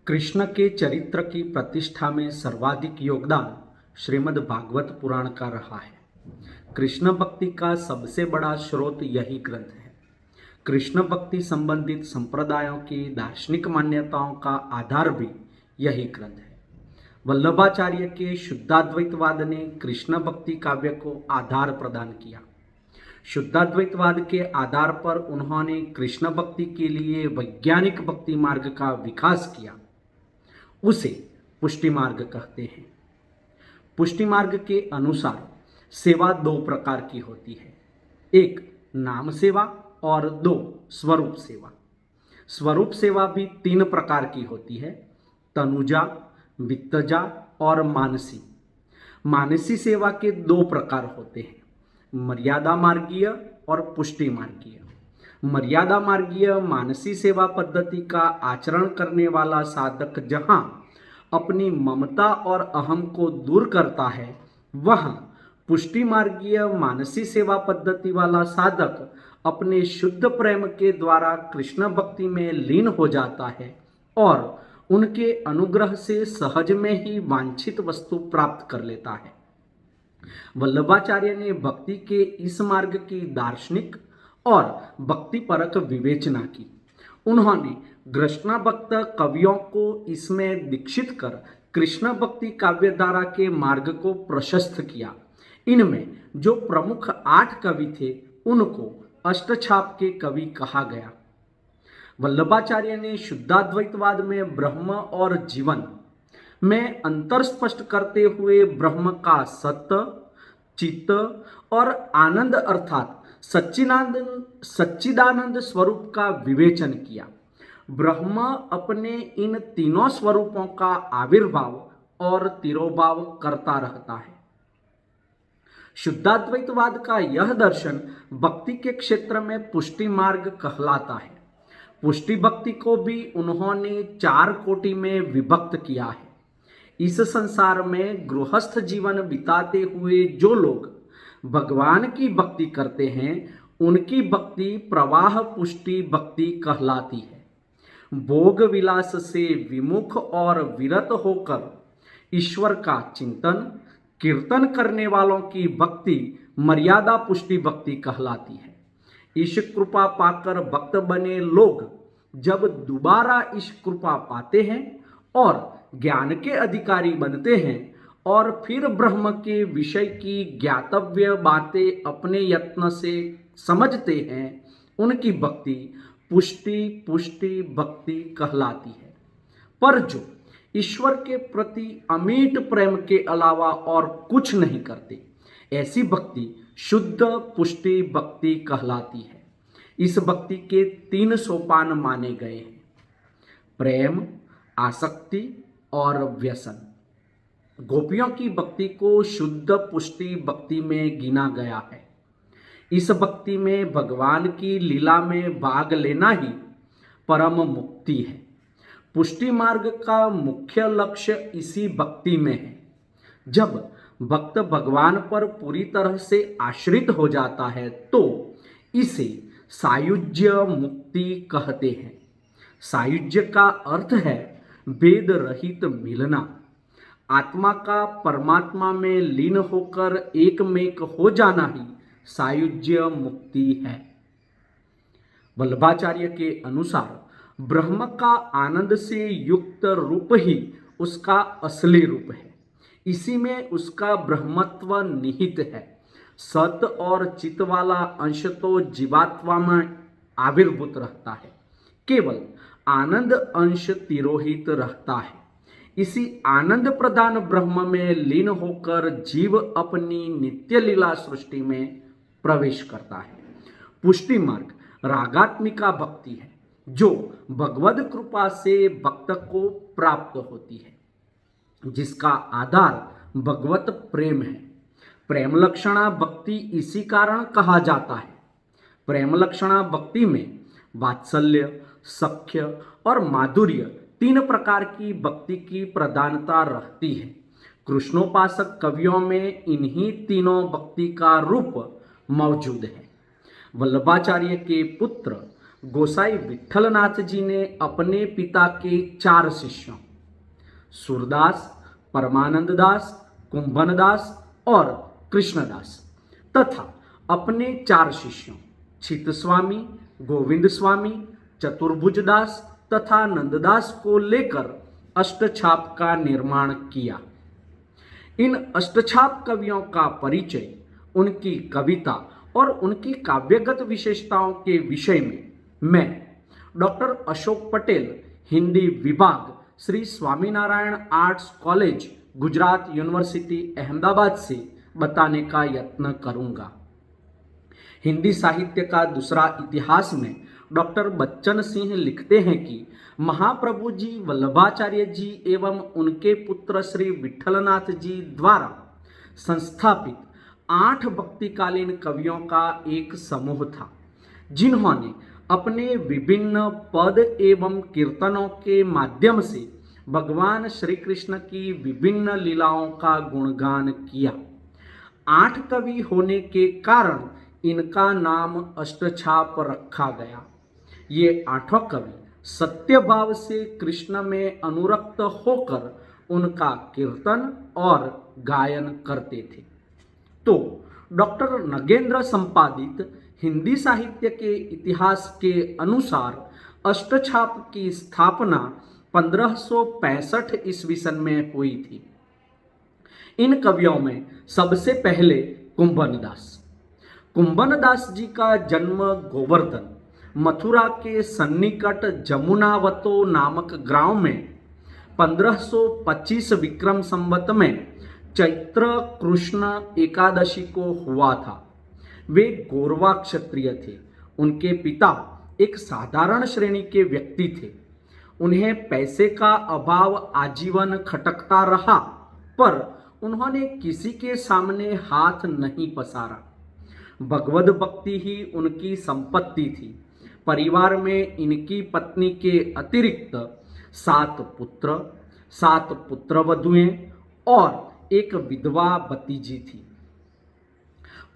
कृष्ण के चरित्र की प्रतिष्ठा में सर्वाधिक योगदान श्रीमद् भागवत पुराण का रहा है। कृष्ण भक्ति का सबसे बड़ा स्रोत यही ग्रंथ है। कृष्ण भक्ति संबंधित संप्रदायों की दार्शनिक मान्यताओं का आधार भी यही ग्रंथ है। वल्लभाचार्य के शुद्धाद्वैतवाद ने कृष्ण भक्ति काव्य को आधार प्रदान किया। शुद्धाद्वैतवाद के आधार पर उन्होंने कृष्ण भक्ति के लिए वैज्ञानिक भक्ति मार्ग का विकास किया। उसे पुष्टि मार्ग कहते हैं। पुष्टि मार्ग के अनुसार सेवा दो प्रकार की होती है, एक नाम सेवा और दो स्वरूप सेवा। स्वरूप सेवा भी तीन प्रकार की होती है, तनुजा, वित्तजा और मानसी। मानसी सेवा के दो प्रकार होते हैं, मर्यादा मार्गीय और पुष्टि मार्गीय। मर्यादा मार्गीय मानसी सेवा पद्धति का आचरण करने वाला साधक जहाँ अपनी ममता और अहम को दूर करता है, वहाँ पुष्टि मार्गीय मानसी सेवा पद्धति वाला साधक अपने शुद्ध प्रेम के द्वारा कृष्ण भक्ति में लीन हो जाता है और उनके अनुग्रह से सहज में ही वांछित वस्तु प्राप्त कर लेता है। वल्लभाचार्य ने भक्ति के इस मार्ग की दार्शनिक और भक्तिपरक विवेचना की। उन्होंने कृष्ण भक्त कवियों को इसमें दीक्षित कर कृष्ण भक्ति काव्यधारा के मार्ग को प्रशस्त किया। इनमें जो प्रमुख 8 कवि थे, उनको अष्टछाप के कवि कहा गया। वल्लभाचार्य ने शुद्धाद्वैतवाद में ब्रह्म और जीवन में अंतर स्पष्ट करते हुए ब्रह्म का सत्य, चित्त और आनंद अर्थात सच्चिदानंद स्वरूप का विवेचन किया। ब्रह्म अपने इन तीनों स्वरूपों का आविर्भाव और तिरोभाव करता रहता है। शुद्धाद्वैतवाद का यह दर्शन भक्ति के क्षेत्र में पुष्टि मार्ग कहलाता है। पुष्टि भक्ति को भी उन्होंने 4 कोटि में विभक्त किया है। इस संसार में गृहस्थ जीवन बिताते हुए जो लोग भगवान की भक्ति करते हैं, उनकी भक्ति प्रवाह पुष्टि भक्ति कहलाती है। भोग विलास से विमुख और विरत होकर ईश्वर का चिंतन कीर्तन करने वालों की भक्ति मर्यादा पुष्टि भक्ति कहलाती है। ईश कृपा पाकर भक्त बने लोग जब दोबारा ईश कृपा पाते हैं और ज्ञान के अधिकारी बनते हैं और फिर ब्रह्म के विषय की ज्ञातव्य बातें अपने यत्न से समझते हैं, उनकी भक्ति पुष्टि भक्ति कहलाती है। पर जो ईश्वर के प्रति अमिट प्रेम के अलावा और कुछ नहीं करते, ऐसी भक्ति शुद्ध पुष्टि भक्ति कहलाती है। इस भक्ति के 3 सोपान माने गए हैं, प्रेम, आसक्ति और व्यसन। गोपियों की भक्ति को शुद्ध पुष्टि भक्ति में गिना गया है। इस भक्ति में भगवान की लीला में भाग लेना ही परम मुक्ति है। पुष्टि मार्ग का मुख्य लक्ष्य इसी भक्ति में है। जब भक्त भगवान पर पूरी तरह से आश्रित हो जाता है तो इसे सायुज्य मुक्ति कहते हैं। सायुज्य का अर्थ है भेद रहित मिलना। आत्मा का परमात्मा में लीन होकर एकमेक हो जाना ही सायुज्य मुक्ति है। वल्लभाचार्य के अनुसार ब्रह्म का आनंद से युक्त रूप ही उसका असली रूप है। इसी में उसका ब्रह्मत्व निहित है। सत और चित वाला अंश तो जीवात्मा में आविर्भूत रहता है, केवल आनंद अंश तिरोहित रहता है। इसी आनंद प्रधान ब्रह्म में लीन होकर जीव अपनी नित्य लीला सृष्टि में प्रवेश करता है। पुष्टि मार्ग रागात्मिका भक्ति है जो भगवद कृपा से भक्त को प्राप्त होती है, जिसका आधार भगवत प्रेम है। प्रेम लक्षणा भक्ति इसी कारण कहा जाता है। प्रेम लक्षणा भक्ति में वात्सल्य, सख्य और माधुर्य 3 प्रकार की भक्ति की प्रधानता रहती है। कृष्णोपासक कवियों में इन्हीं तीनों भक्ति का रूप मौजूद है। वल्लभाचार्य के पुत्र गोसाई विठलनाथ जी ने अपने पिता के 4 शिष्यों सूरदास, परमानंद दास, कुंभन दास और कृष्णदास तथा अपने 4 शिष्यों चित स्वामी, गोविंद स्वामी, चतुर्भुज दास तथा नंददास को लेकर अष्टछाप का निर्माण किया। इन अष्टछाप कवियों का परिचय उनकी कविता और उनकी काव्यगत विशेषताओं के विषय में मैं डॉक्टर अशोक पटेल, हिंदी विभाग, Shri Swaminarayan arts college, Gujarat university Ahmedabad से बताने का यत्न करूंगा। हिंदी साहित्य का दूसरा इतिहास में डॉक्टर बच्चन सिंह लिखते हैं कि महाप्रभु जी वल्लभाचार्य जी एवं उनके पुत्र श्री विठलनाथ जी द्वारा संस्थापित 8 भक्तिकालीन कवियों का एक समूह था, जिन्होंने अपने विभिन्न पद एवं कीर्तनों के माध्यम से भगवान श्री कृष्ण की विभिन्न लीलाओं का गुणगान किया। 8 कवि होने के कारण इनका नाम अष्टछाप रखा गया। ये 8 कवि सत्य भाव से कृष्ण में अनुरक्त होकर उनका कीर्तन और गायन करते थे। तो डॉक्टर नगेंद्र संपादित हिंदी साहित्य के इतिहास के अनुसार अष्टछाप की स्थापना 1565 ईस्वी सन में हुई थी। इन कवियों में सबसे पहले कुंभन दास जी का जन्म गोवर्धन, मथुरा के सन्निकट जमुनावतो नामक गांव में 1525 विक्रम संवत में चैत्र कृष्ण एकादशी को हुआ था। वे गौरवा क्षत्रिय थे। उनके पिता एक साधारण श्रेणी के व्यक्ति थे। उन्हें पैसे का अभाव आजीवन खटकता रहा, पर उन्होंने किसी के सामने हाथ नहीं पसारा। भगवद भक्ति ही उनकी संपत्ति थी। परिवार में इनकी पत्नी के अतिरिक्त 7 पुत्र, 7 पुत्रवधुएं और एक विधवा भतीजी थी।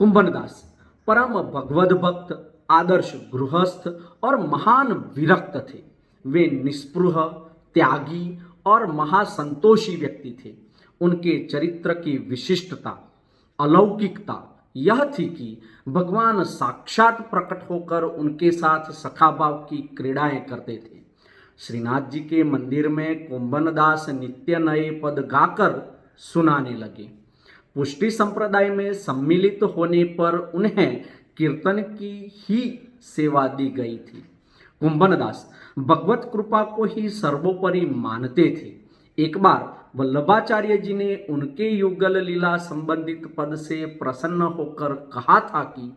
कुंभन दास परम भगवद भक्त, आदर्श गृहस्थ और महान विरक्त थे। वे निस्पृह, त्यागी और महासंतोषी व्यक्ति थे। उनके चरित्र की विशिष्टता, अलौकिकता यह थी कि भगवान साक्षात प्रकट होकर उनके साथ सखाभाव की क्रीड़ाएं करते थे। श्रीनाथ जी के मंदिर में कुंभन दास नित्य नए पद गाकर सुनाने लगे। पुष्टि संप्रदाय में सम्मिलित होने पर उन्हें कीर्तन की ही सेवा दी गई थी। कुंभन दास भगवत कृपा को ही सर्वोपरि मानते थे। एक बार वल्लभाचार्य जी ने उनके युगल लीला संबंधित पद से प्रसन्न होकर कहा था कि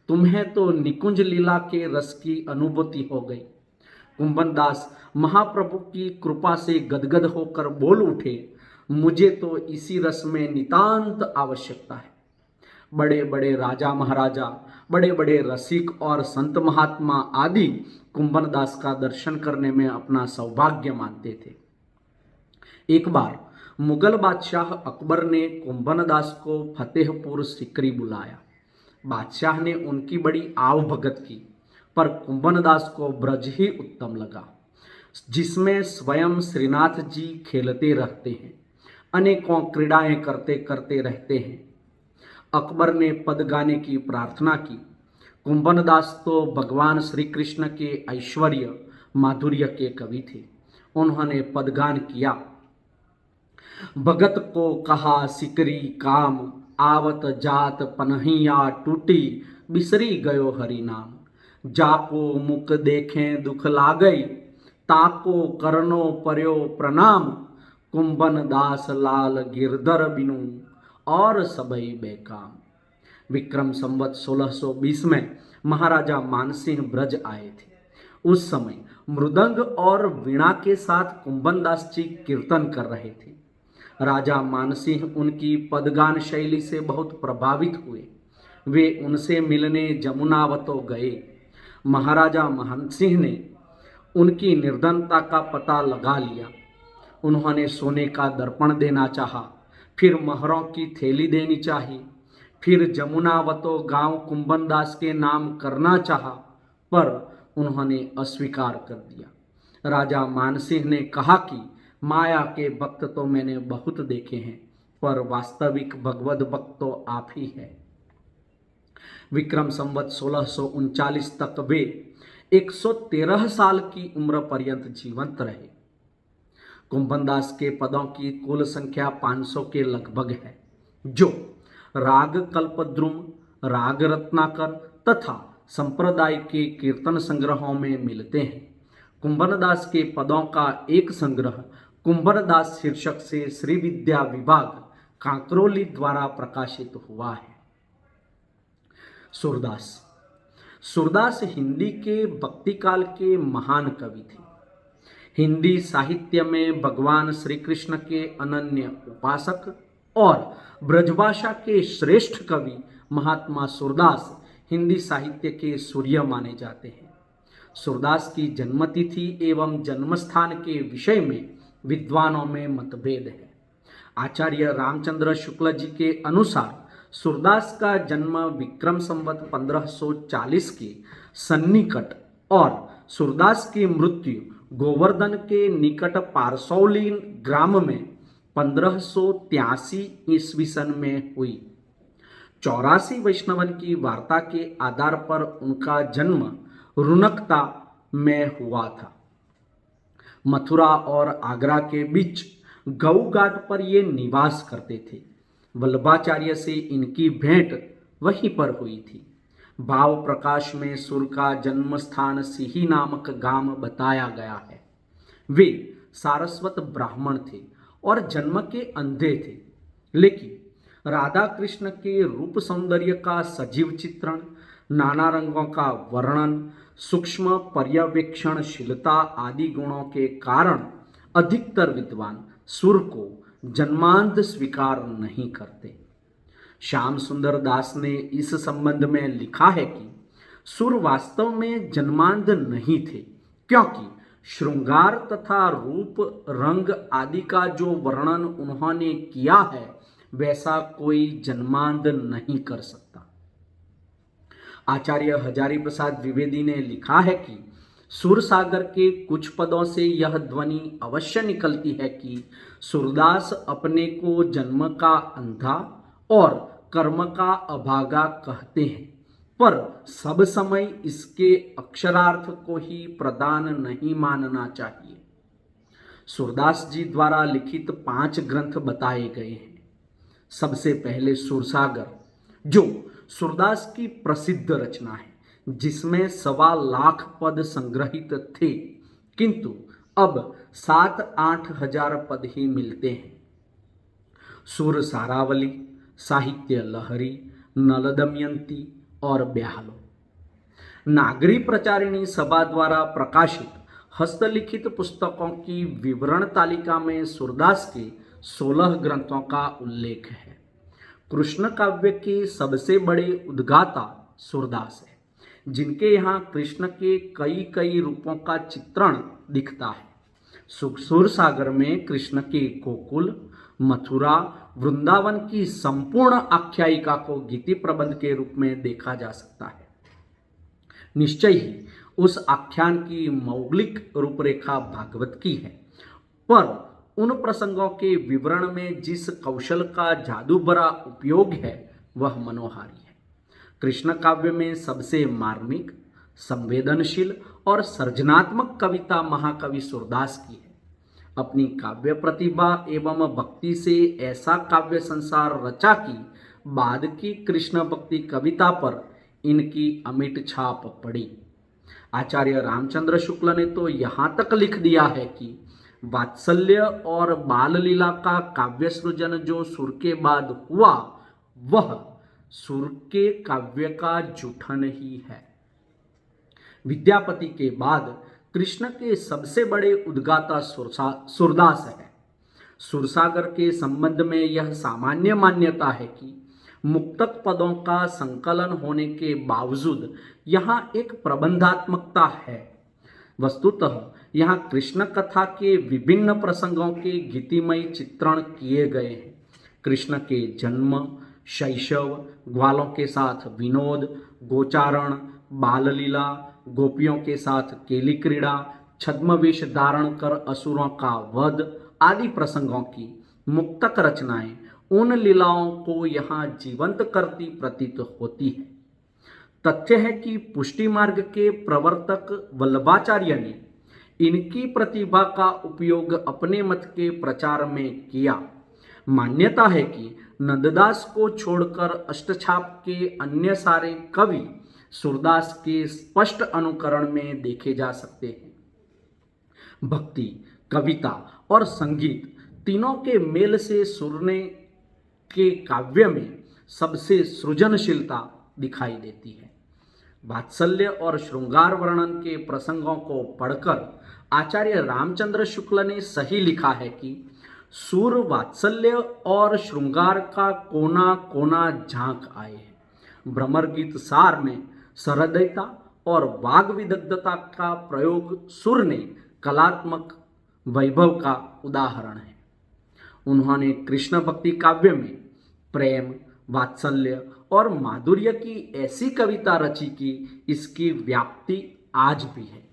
तुम्हें तो निकुंज लीला के रस की अनुभूति हो गई। कुंभन दास महाप्रभु की कृपा से गदगद होकर बोल उठे, मुझे तो इसी रस में नितांत आवश्यकता है। बड़े बड़े राजा महाराजा, बड़े बड़े रसिक और संत महात्मा आदि कुंभन दास का दर्शन करने में अपना सौभाग्य मानते थे। एक बार मुगल बादशाह अकबर ने कुंभन दास को फतेहपुर सिकरी बुलाया। बादशाह ने उनकी बड़ी आव भगत की, पर कुंभन दास को ब्रज ही उत्तम लगा, जिसमें स्वयं श्रीनाथ जी खेलते रहते हैं, अनेकों क्रीड़ाएं करते करते रहते हैं। अकबर ने पद गाने की प्रार्थना की। कुंभन दास तो भगवान श्री कृष्ण के ऐश्वर्य माधुर्य के कवि थे। उन्होंने पदगान किया। भगत को कहा सिकरी काम, आवत जात पनहिया टूटी, बिसरी गयो हरि नाम। जाको मुख देखें दुख लागई, ताको करनो पर्यो प्रणाम। कुंभन दास लाल गिरधर बिनु, और सबई बेकाम। विक्रम संवत 1620 में महाराजा मानसिंह ब्रज आए थे। उस समय मृदंग और वीणा के साथ कुंभन दास जी कीर्तन कर रहे थे। राजा मानसिंह उनकी पदगान शैली से बहुत प्रभावित हुए। वे उनसे मिलने जमुनावतो गए। महाराजा मानसिंह ने उनकी निर्धनता का पता लगा लिया। उन्होंने सोने का दर्पण देना चाहा, फिर मोहरों की थैली देनी चाहिए, फिर जमुनावतो गांव कुंभन दास के नाम करना चाहा, पर उन्होंने अस्वीकार कर दिया। राजा मानसिंह ने कहा कि माया के भक्त तो मैंने बहुत देखे हैं, पर वास्तविक भगवत भक्त तो आप ही है। विक्रम संवत 1639 तक वे 113 साल की उम्र पर्यंत जीवंत रहे। कुंभनदास के पदों की कुल संख्या 500 के लगभग है, जो राग कल्पद्रुम, राग रत्नाकर तथा संप्रदाय के कीर्तन संग्रहों में मिलते हैं। कुंभनदास के पदों का एक संग्रह कुंभनदास शीर्षक से श्री विद्या विभाग कांकरोली द्वारा प्रकाशित हुआ है। सूरदास। सूरदास हिंदी के भक्ति काल के महान कवि थे। हिंदी साहित्य में भगवान श्री कृष्ण के अनन्य उपासक और ब्रजभाषा के श्रेष्ठ कवि महात्मा सूरदास हिंदी साहित्य के सूर्य माने जाते हैं। सूरदास की जन्मतिथि एवं जन्मस्थान के विषय में विद्वानों में मतभेद है। आचार्य रामचंद्र शुक्ल जी के अनुसार सूरदास का जन्म विक्रम संवत 1540 के सन्निकट और सूरदास की मृत्यु गोवर्धन के निकट पारसौली ग्राम में 1583 ईस्वी सन में हुई। 84 वैष्णवन की वार्ता के आधार पर उनका जन्म रुनकता में हुआ था। मथुरा और आगरा के बीच गऊ घाट पर ये निवास करते थे। वल्लभाचार्य से इनकी भेंट वहीं पर हुई थी। भाव प्रकाश में सुर का जन्म स्थान सिही नामक गांव बताया गया है। वे सारस्वत ब्राह्मण थे और जन्म के अंधे थे, लेकिन राधा कृष्ण के रूप सौंदर्य का सजीव चित्रण, नाना रंगों का वर्णन, सूक्ष्म पर्यवेक्षणशीलता आदि गुणों के कारण अधिकतर विद्वान सुर को जन्मांध स्वीकार नहीं करते। श्याम सुंदर दास ने इस संबंध में लिखा है कि सुर वास्तव में जन्मांध नहीं थे, क्योंकि श्रृंगार तथा रूप रंग आदि का जो वर्णन उन्होंने किया है वैसा कोई जन्मांध नहीं कर सकता। आचार्य हजारी प्रसाद द्विवेदी ने लिखा है कि सूरसागर के कुछ पदों से यह ध्वनि अवश्य निकलती है कि सूरदास अपने को जन्म का अंधा और कर्म का अभागा कहते हैं, पर सब समय इसके अक्षरार्थ को ही प्रधान नहीं मानना चाहिए। सूरदास जी द्वारा लिखित 5 ग्रंथ बताए गए हैं। सबसे पहले सूरसागर, जो सूरदास की प्रसिद्ध रचना है, जिसमें 1.25 लाख पद संग्रहित थे, किंतु अब 7-8 हजार पद ही मिलते हैं। सुर सारावली, साहित्य लहरी, नल दमयंती और ब्याहलो। नागरी प्रचारिणी सभा द्वारा प्रकाशित हस्तलिखित पुस्तकों की विवरण तालिका में सूरदास के 16 ग्रंथों का उल्लेख है। कृष्ण काव्य के सबसे बड़े उद्गाता सूरदास है, जिनके यहाँ कृष्ण के कई कई रूपों का चित्रण दिखता है। सूरसागर में कृष्ण के गोकुल, मथुरा, वृंदावन की संपूर्ण आख्यायिका को गीति प्रबंध के रूप में देखा जा सकता है। निश्चय ही उस आख्यान की मौलिक रूपरेखा भागवत की है, पर उन प्रसंगों के विवरण में जिस कौशल का जादू भरा उपयोग है वह मनोहारी है। कृष्ण काव्य में सबसे मार्मिक, संवेदनशील और सृजनात्मक कविता महाकवि सूरदास की है। अपनी काव्य प्रतिभा एवं भक्ति से ऐसा काव्य संसार रचा कि बाद की कृष्ण भक्ति कविता पर इनकी अमिट छाप पड़ी। आचार्य रामचंद्र शुक्ल ने तो यहाँ तक लिख दिया है कि वात्सल्य और बाल लीला का काव्य सृजन जो सुर के बाद हुआ वह सुर के काव्य का जूठन ही है। विद्यापति के बाद कृष्ण के सबसे बड़े उद्गाता सूरदास है। सूरसागर के संबंध में यह सामान्य मान्यता है कि मुक्तक पदों का संकलन होने के बावजूद यहाँ एक प्रबंधात्मकता है। वस्तुतः यहाँ कृष्ण कथा के विभिन्न प्रसंगों के गीतिमय चित्रण किए गए हैं। कृष्ण के जन्म, शैशव, ग्वालों के साथ विनोद, गोचारण, बाल लीला, गोपियों के साथ केली क्रीड़ा, छद्मवेश धारण कर असुरों का वध आदि प्रसंगों की मुक्तक रचनाएं उन लीलाओं को यहाँ जीवंत करती प्रतीत होती है। तथ्य है कि पुष्टि मार्ग के प्रवर्तक वल्लभाचार्य ने इनकी प्रतिभा का उपयोग अपने मत के प्रचार में किया। मान्यता है कि नंददास को छोड़कर अष्टछाप के अन्य सारे कवि सूरदास के स्पष्ट अनुकरण में देखे जा सकते हैं। भक्ति, कविता और संगीत तीनों के मेल से सुरने के काव्य में सबसे सृजनशीलता दिखाई देती है। वात्सल्य और श्रृंगार वर्णन के प्रसंगों को पढ़कर आचार्य रामचंद्र शुक्ल ने सही लिखा है कि सूर वात्सल्य और श्रृंगार का कोना कोना झांक आए हैं। भ्रमर गीत सार में सहृदयता और वाग विदग्धता का प्रयोग सुर ने कलात्मक वैभव का उदाहरण है। उन्होंने कृष्ण भक्ति काव्य में प्रेम, वात्सल्य और माधुर्य की ऐसी कविता रची कि इसकी व्याप्ति आज भी है।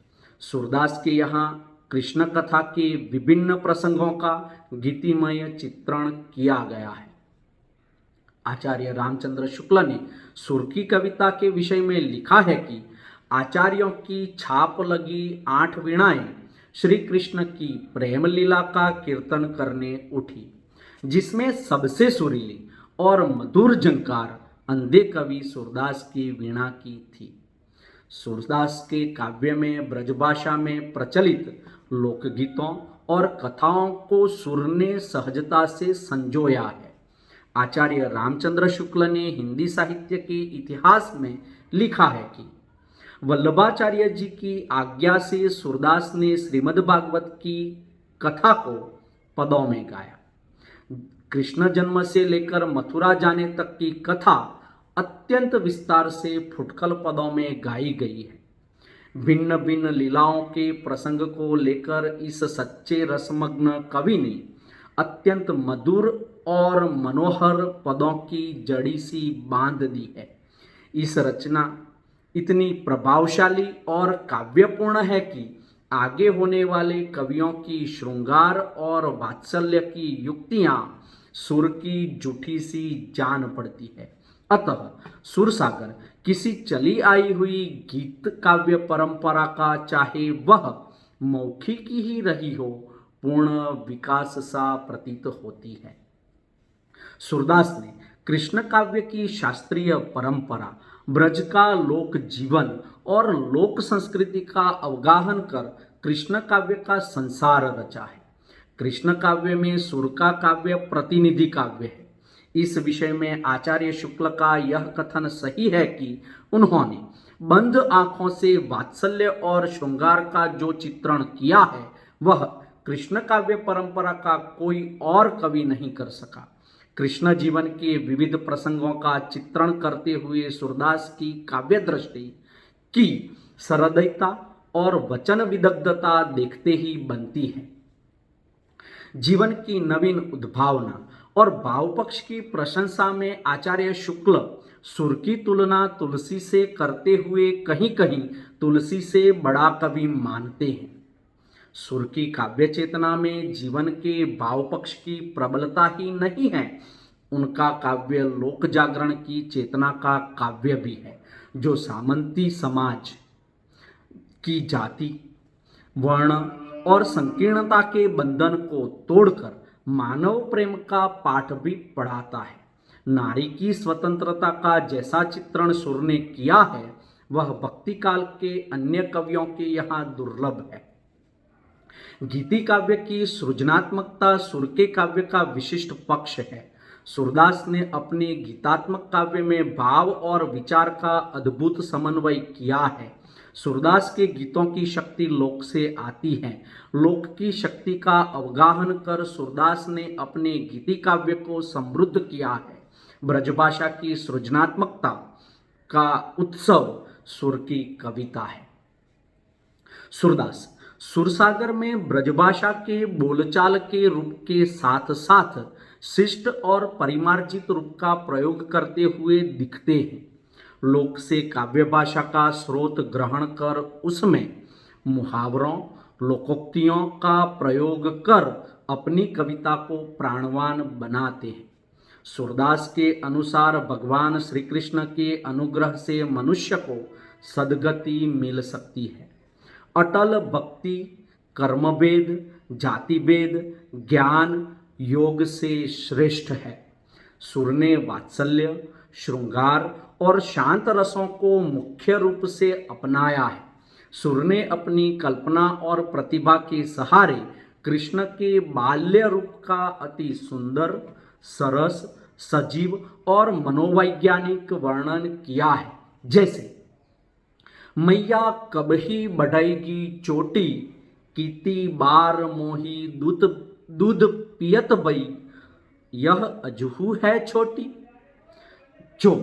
सूरदास के यहाँ कृष्ण कथा के विभिन्न प्रसंगों का गीतिमय चित्रण किया गया है। आचार्य रामचंद्र शुक्ल ने सुर की कविता के विषय में लिखा है कि आचार्यों की छाप लगी 8 वीणाएं श्री कृष्ण की प्रेम लीला का कीर्तन करने उठी, जिसमें सबसे सुरीली और मधुर झंकार अंधे कवि सूरदास की वीणा की थी। सूरदास के काव्य में ब्रजभाषा में प्रचलित लोकगीतों और कथाओं को सुर ने सहजता से संजोया है। आचार्य रामचंद्र शुक्ल ने हिंदी साहित्य के इतिहास में लिखा है कि वल्लभाचार्य जी की आज्ञा से सूरदास ने श्रीमद् भागवत की कथा को पदों में गाया। कृष्ण जन्म से लेकर मथुरा जाने तक की कथा अत्यंत विस्तार से फुटकल पदों में गाई गई है। भिन्न भिन्न लीलाओं के प्रसंग को लेकर इस सच्चे रसमग्न कवि ने अत्यंत मधुर और मनोहर पदों की जड़ी सी बांध दी है। इस रचना इतनी प्रभावशाली और काव्यपूर्ण है कि आगे होने वाले कवियों की श्रृंगार और वात्सल्य की युक्तियां सुर की जूठी सी जान पड़ती है। अतः सुरसागर किसी चली आई हुई गीत काव्य परंपरा का, चाहे वह मौखिक ही रही हो, पूर्ण विकास सा प्रतीत होती है। सूरदास ने कृष्ण काव्य की शास्त्रीय परंपरा, ब्रज का लोक जीवन और लोक संस्कृति का अवगाहन कर कृष्ण काव्य का संसार रचा है। कृष्ण काव्य में सुर का काव्य प्रतिनिधि काव्य है। इस विषय में आचार्य शुक्ल का यह कथन सही है कि उन्होंने बंद आंखों से वात्सल्य और श्रृंगार का जो चित्रण किया है वह कृष्ण काव्य परंपरा का कोई और कवि नहीं कर सका। कृष्ण जीवन के विविध प्रसंगों का चित्रण करते हुए सूरदास की काव्य दृष्टि की सहृदयता और वचन विदग्धता देखते ही बनती है। जीवन की नवीन उद्भावना और भावपक्ष की प्रशंसा में आचार्य शुक्ल सुर की तुलना तुलसी से करते हुए कहीं कहीं तुलसी से बड़ा कवि मानते हैं। सुर की काव्य चेतना में जीवन के भावपक्ष की प्रबलता ही नहीं है, उनका काव्य लोक जागरण की चेतना का काव्य भी है, जो सामंती समाज की जाति, वर्ण और संकीर्णता के बंधन को तोड़कर मानव प्रेम का पाठ भी पढ़ाता है। नारी की स्वतंत्रता का जैसा चित्रण सुर ने किया है वह भक्ति काल के अन्य कवियों के यहाँ दुर्लभ है। गीति काव्य की सृजनात्मकता सुर के काव्य का विशिष्ट पक्ष है। सूरदास ने अपने गीतात्मक काव्य में भाव और विचार का अद्भुत समन्वय किया है। सूरदास के गीतों की शक्ति लोक से आती है। लोक की शक्ति का अवगाहन कर सूरदास ने अपने गीति काव्य को समृद्ध किया है। ब्रजभाषा की सृजनात्मकता का उत्सव सुर की कविता है। सूरदास सुरसागर में ब्रजभाषा के बोलचाल के रूप के साथ साथ शिष्ट और परिमार्जित रूप का प्रयोग करते हुए दिखते हैं। लोक से काव्य भाषा का स्रोत ग्रहण कर उसमें मुहावरों लोकोक्तियों का प्रयोग कर अपनी कविता को प्राणवान बनाते हैं। सूरदास के अनुसार भगवान श्री कृष्ण के अनुग्रह से मनुष्य को सद्गति मिल सकती है। अटल भक्ति कर्मभेद जातिभेद ज्ञान योग से श्रेष्ठ है। सुर ने वात्सल्य श्रृंगार और शांत रसों को मुख्य रूप से अपनाया है। सुर ने अपनी कल्पना और प्रतिभा के सहारे कृष्ण के बाल्य रूप का अति सुंदर सरस सजीव और मनोवैज्ञानिक वर्णन किया है। जैसे मैया कबही बढ़ाएगी चोटी कीती बार मोही दूध दूध पियत बई यह अजहू है छोटी। जो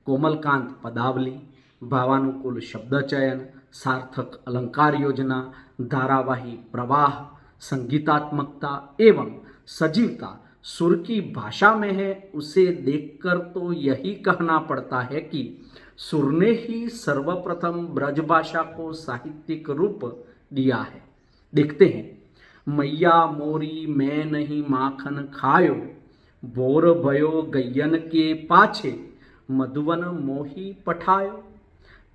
कोमलकांत पदावली भावानुकूल शब्द चयन सार्थक अलंकार योजना धारावाही प्रवाह संगीतात्मकता एवं सजीवता सुर की भाषा में है, उसे देखकर तो यही कहना पड़ता है कि सुर ने ही सर्वप्रथम ब्रजभाषा को साहित्यिक रूप दिया है। देखते हैं मैया मोरी मैं नहीं माखन खायो बोर भयो गैयन के पाछे मधुवन मोही पठायो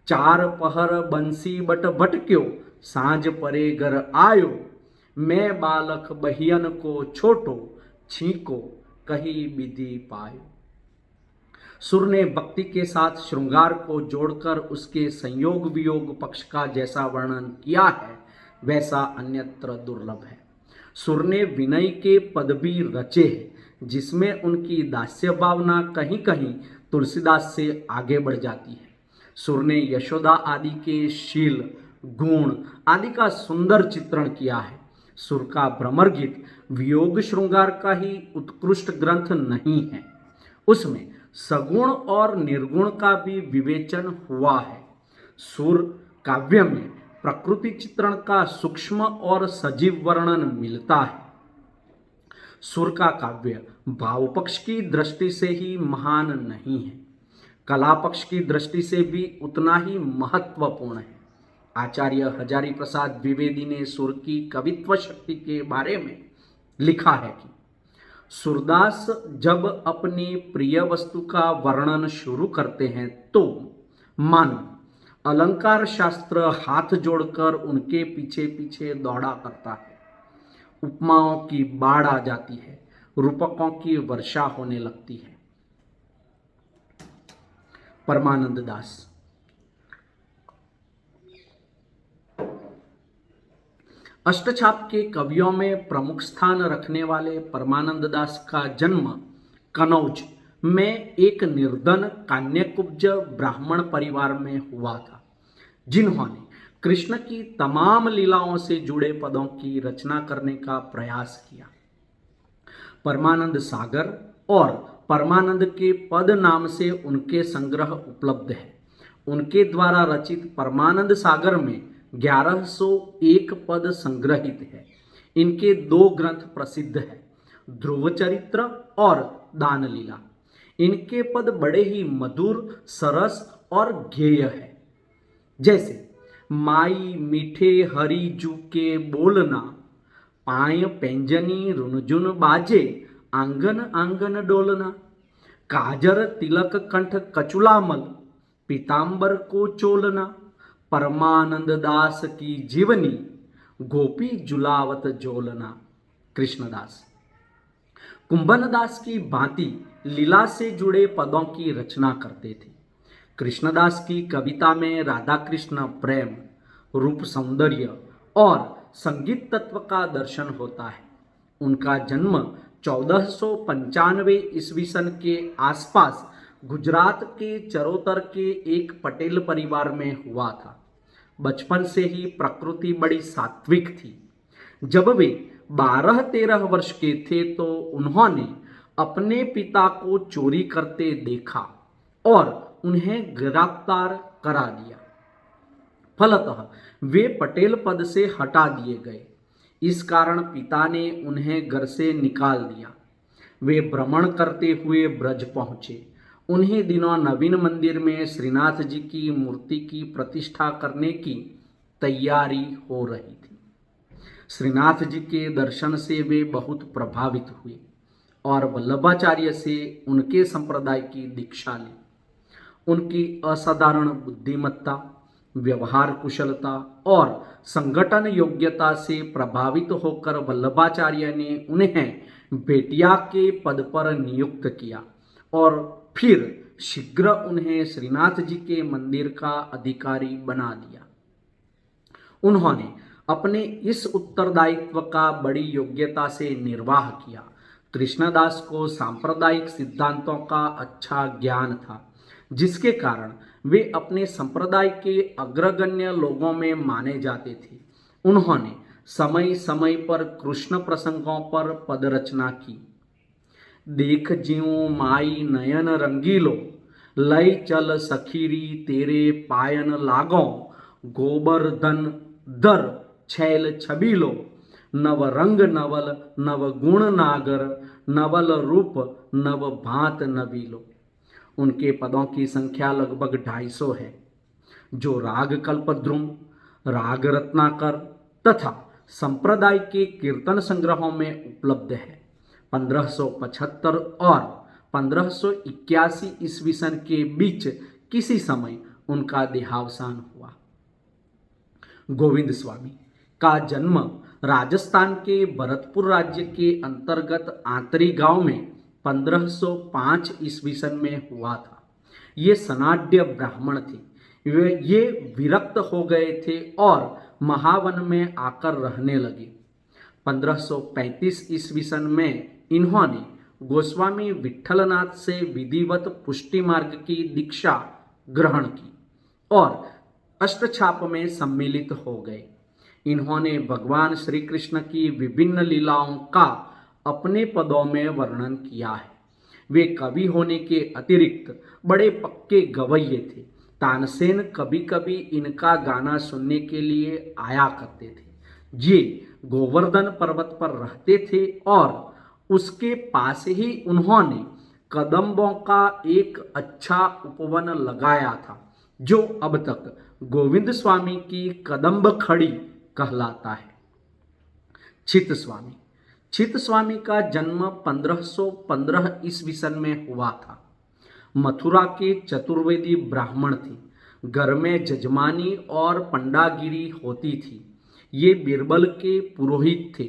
चार पहर बंसी बट भटक्यो सांझ परे घर आयो मैं बालक बहियन को छोटो छीको कही विधि पायो। सुर ने भक्ति के साथ श्रृंगार को जोड़कर उसके संयोग वियोग पक्ष का जैसा वर्णन किया है वैसा अन्यत्र दुर्लभ है। सुर ने विनय के पद भी रचे हैं जिसमें उनकी दास्य भावना कहीं कहीं तुलसीदास से आगे बढ़ जाती है। सुर ने यशोदा आदि के शील गुण आदि का सुंदर चित्रण किया है। सुर का भ्रमर गीत वियोग श्रृंगार का ही उत्कृष्ट ग्रंथ नहीं है, उसमें सगुण और निर्गुण का भी विवेचन हुआ है। सुर काव्य में प्रकृति चित्रण का सूक्ष्म और सजीव वर्णन मिलता है। सुर का काव्य भाव पक्ष की दृष्टि से ही महान नहीं है, कला पक्ष की दृष्टि से भी उतना ही महत्वपूर्ण है। आचार्य हजारी प्रसाद द्विवेदी ने सुर की कवित्व शक्ति के बारे में लिखा है कि सूरदास जब अपनी प्रिय वस्तु का वर्णन शुरू करते हैं तो मानो अलंकार शास्त्र हाथ जोड़कर उनके पीछे पीछे दौड़ा करता है। उपमाओं की बाढ़ आ जाती है, रूपकों की वर्षा होने लगती है। परमानंद दास अष्टछाप के कवियों में प्रमुख स्थान रखने वाले परमानंद दास का जन्म कनौज में एक निर्धन कान्यकुब्ज ब्राह्मण परिवार में हुआ था, जिन्होंने कृष्ण की तमाम लीलाओं से जुड़े पदों की रचना करने का प्रयास किया। परमानंद सागर और परमानंद के पद नाम से उनके संग्रह उपलब्ध है। उनके द्वारा रचित परमानंद सागर में 1101 पद संग्रहित है। इनके दो ग्रंथ प्रसिद्ध हैं, ध्रुव चरित्र और दान लीला। इनके पद बड़े ही मधुर सरस और गेय है। जैसे माई मीठे हरी जू के बोलना पाय पेंजनी रुनझुन बाजे आंगन आंगन डोलना काजर तिलक कंठ कचुलामल पीतांबर को चोलना परमानंद दास की जीवनी गोपी जुलावत जोलना। कृष्णदास कुंभन दास की भांति लीला से जुड़े पदों की रचना करते थे। कृष्णदास की कविता में राधा कृष्ण प्रेम रूप सौंदर्य और संगीत तत्व का दर्शन होता है। उनका जन्म 1495 ईस्वी सन के आसपास गुजरात के चरोतर के एक पटेल परिवार में हुआ था। बचपन से ही प्रकृति बड़ी सात्विक थी। जब वे 12-13 वर्ष के थे तो उन्होंने अपने पिता को चोरी करते देखा और उन्हें गिरफ्तार करा दिया। फलतः वे पटेल पद से हटा दिए गए। इस कारण पिता ने उन्हें घर से निकाल दिया। वे भ्रमण करते हुए ब्रज पहुंचे उन्हीं दिनों नवीन मंदिर में श्रीनाथ जी की मूर्ति की प्रतिष्ठा करने की तैयारी हो रही थी। श्रीनाथ जी के दर्शन से वे बहुत प्रभावित हुए और वल्लभाचार्य से उनके संप्रदाय की दीक्षा ली। उनकी असाधारण बुद्धिमत्ता, व्यवहार कुशलता और संगठन योग्यता से प्रभावित होकर वल्लभाचार्य ने उन्हें बेटिया के पद पर नियुक्त किया और फिर शीघ्र उन्हें श्रीनाथ जी के मंदिर का अधिकारी बना दिया। उन्होंने अपने इस उत्तरदायित्व का बड़ी योग्यता से निर्वाह किया। कृष्णदास को सांप्रदायिक सिद्धांतों का अच्छा ज्ञान था, जिसके कारण वे अपने संप्रदाय के अग्रगण्य लोगों में माने जाते थे। उन्होंने समय समय पर कृष्ण प्रसंगों पर पदरचना की। देख ज्यों माई नयन रंगीलो, लय चल सखीरी तेरे पायन लागो, गोवर्धन दर छैल छबीलो, नव रंग नवल नव गुण नागर, नवल रूप नव भांत नवीलो। उनके पदों की संख्या लगभग 250 है, जो राग कल्पद्रुम, राग रत्नाकर तथा संप्रदाय के कीर्तन संग्रहों में उपलब्ध है। 1575 और 1581 ईस्वी सन के बीच किसी समय उनका देहावसान हुआ। गोविंद स्वामी का जन्म राजस्थान के भरतपुर राज्य के अंतर्गत आंतरी गांव में 1505 ईस्वी सन में हुआ था। ये सनाड्य ब्राह्मण थे। ये विरक्त हो गए थे और महावन में आकर रहने लगे। 1535 ईस्वी सन में इन्होंने गोस्वामी विठलनाथ से विधिवत पुष्टि मार्ग की दीक्षा ग्रहण की और अष्टछाप में सम्मिलित हो गए। इन्होंने भगवान श्री कृष्ण की विभिन्न लीलाओं का अपने पदों में वर्णन किया है। वे कवि होने के अतिरिक्त बड़े पक्के गवैये थे। तानसेन कभी कभी इनका गाना सुनने के लिए आया करते थे। ये गोवर्धन पर्वत पर रहते थे और उसके पास ही उन्होंने कदम्बों का एक अच्छा उपवन लगाया था, जो अब तक गोविंद स्वामी की कदम्ब खड़ी कहलाता है। चित स्वामी चित स्वामी का जन्म 1515 ईस्वी सन में हुआ था। मथुरा के चतुर्वेदी ब्राह्मण थे। घर में जजमानी और पंडागिरी होती थी। ये बीरबल के पुरोहित थे।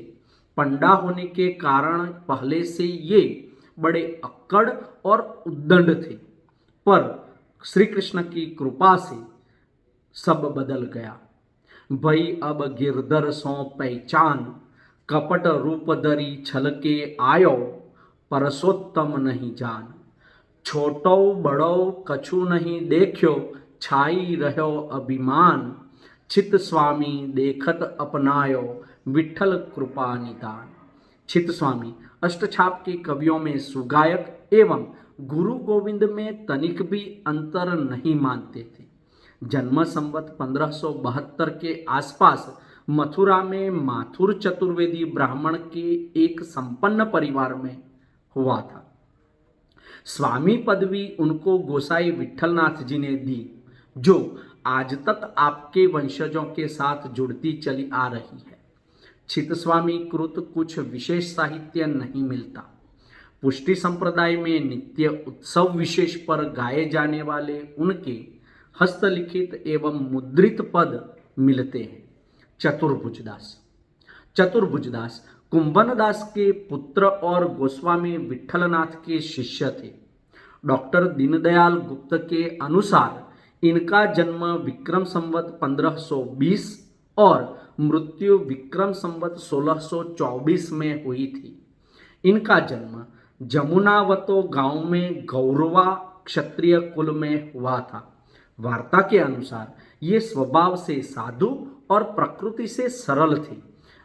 पंडा होने के कारण पहले से ये बड़े अक्कड़ और उद्दंड थे, पर श्री कृष्ण की कृपा से सब बदल गया। भई अब गिरधर सो पहचान, कपट रूप धरी छल के आयो, परसोत्तम नहीं जान। छोटो बड़ो कछु नहीं देखो, छाई रहो अभिमान। चित स्वामी देखत अपनायो, विठल कृपा निदान। चित स्वामी अष्टछाप के कवियों में सुगायक एवं गुरु गोविंद में तनिक भी अंतर नहीं मानते थे। जन्म संवत 1572 के आसपास मथुरा में माथुर चतुर्वेदी ब्राह्मण के एक संपन्न परिवार में हुआ था। स्वामी पदवी उनको गोसाई विठलनाथ जी ने दी, जो आज तक आपके वंशजों के साथ जुड़ती चली आ रही है। चित स्वामी कृत कुछ विशेष साहित्य नहीं मिलता। पुष्टि संप्रदाय में नित्य उत्सव विशेष पर गाए जाने वाले उनके हस्तलिखित एवं मुद्रित पद मिलते हैं। चतुर्भुजदास चतुर्भुजदास कुंभनदास के पुत्र और गोस्वामी विठलनाथ के शिष्य थे। डॉक्टर दीनदयाल गुप्त के अनुसार इनका जन्म विक्रम संवत 1520 और मृत्यु विक्रम संवत 1624 में हुई थी। इनका जन्म जमुनावतो गांव में गौरवा क्षत्रिय कुल में हुआ था। वार्ता के अनुसार ये स्वभाव से साधु और प्रकृति से सरल थे।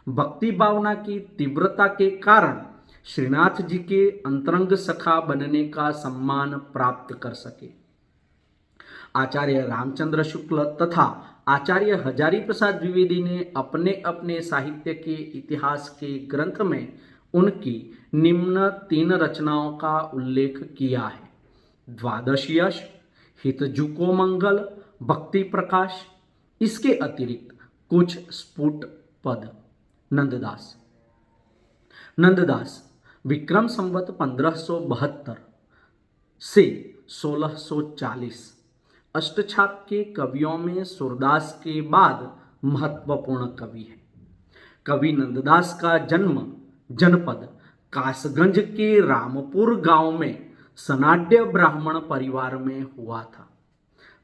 भक्ति भावना की तीव्रता के कारण श्रीनाथ जी के अंतरंग सखा बनने का सम्मान प्राप्त कर सके। आचार्य रामचंद्र शुक्ल तथा आचार्य हजारी प्रसाद द्विवेदी ने अपने अपने साहित्य के इतिहास के ग्रंथ में उनकी निम्न 3 रचनाओं का उल्लेख किया है। द्वादश यश, हितजुको मंगल, भक्ति प्रकाश, इसके अतिरिक्त कुछ स्फुट पद। नंददास नंददास विक्रम संवत 1572 से 1640 अष्टछाप के कवियों में सूरदास के बाद महत्वपूर्ण कवि है। कवि नंददास का जन्म जनपद कासगंज के रामपुर गांव में सनाड्य ब्राह्मण परिवार में हुआ था।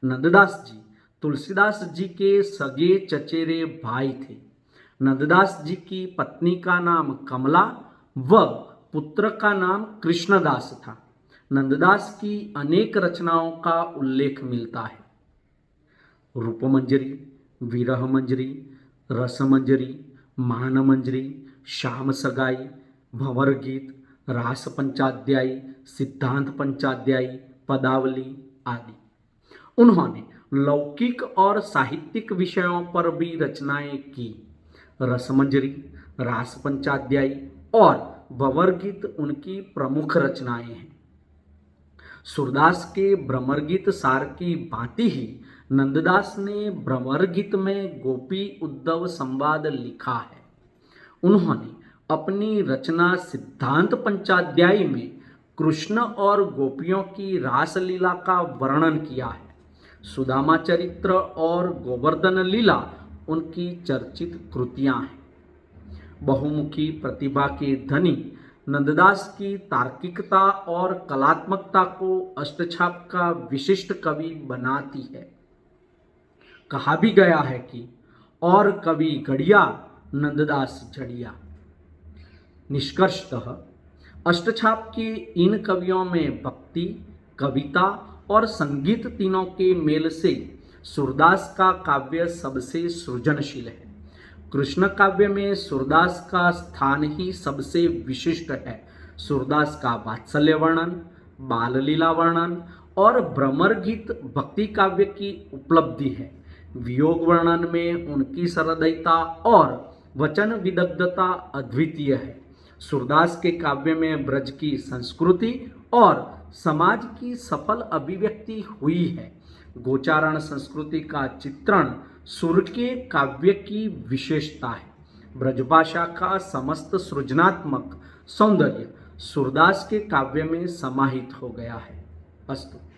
नंददास जी तुलसीदास जी के सगे चचेरे भाई थे। नंददास जी की पत्नी का नाम कमला व पुत्र का नाम कृष्णदास था। नंददास की अनेक रचनाओं का उल्लेख मिलता है। रूपमंजरी, विरह मंजरी, रसमंजरी, मानमंजरी, श्याम सगाई, भंवर गीत, रास पंचाध्यायी, सिद्धांत पंचाध्यायी, पदावली आदि। उन्होंने लौकिक और साहित्यिक विषयों पर भी रचनाएं की। रसमंजरी, रास पंचाध्यायी और भंवर गीत उनकी प्रमुख रचनाएं हैं। सूरदास के भ्रमर गीत सार की भांति ही नंददास ने भ्रमर गीत में गोपी उद्धव संवाद लिखा है। उन्होंने अपनी रचना सिद्धांत पंचाध्यायी में कृष्ण और गोपियों की रासलीला का वर्णन किया है। सुदामा चरित्र और गोवर्धन लीला उनकी चर्चित कृतियां हैं। बहुमुखी प्रतिभा के धनी नंददास की तार्किकता और कलात्मकता को अष्टछाप का विशिष्ट कवि बनाती है। कहा भी गया है कि और कवि गढ़िया नंददास जड़िया। निष्कर्षतः अष्टछाप के इन कवियों में भक्ति, कविता और संगीत तीनों के मेल से सूरदास का काव्य सबसे सृजनशील है। कृष्ण काव्य में सूरदास का स्थान ही सबसे विशिष्ट है। सूरदास का वात्सल्य वर्णन, बाल लीला वर्णन और भ्रमर गीत भक्ति काव्य की उपलब्धि है। वियोग वर्णन में उनकी सहृदयता और वचन विदग्धता अद्वितीय है। सूरदास के काव्य में ब्रज की संस्कृति और समाज की सफल अभिव्यक्ति हुई है। गोचारण संस्कृति का चित्रण सुर के काव्य की विशेषता है। ब्रजभाषा का समस्त सृजनात्मक सौंदर्य सूरदास के काव्य में समाहित हो गया है। अस्तु।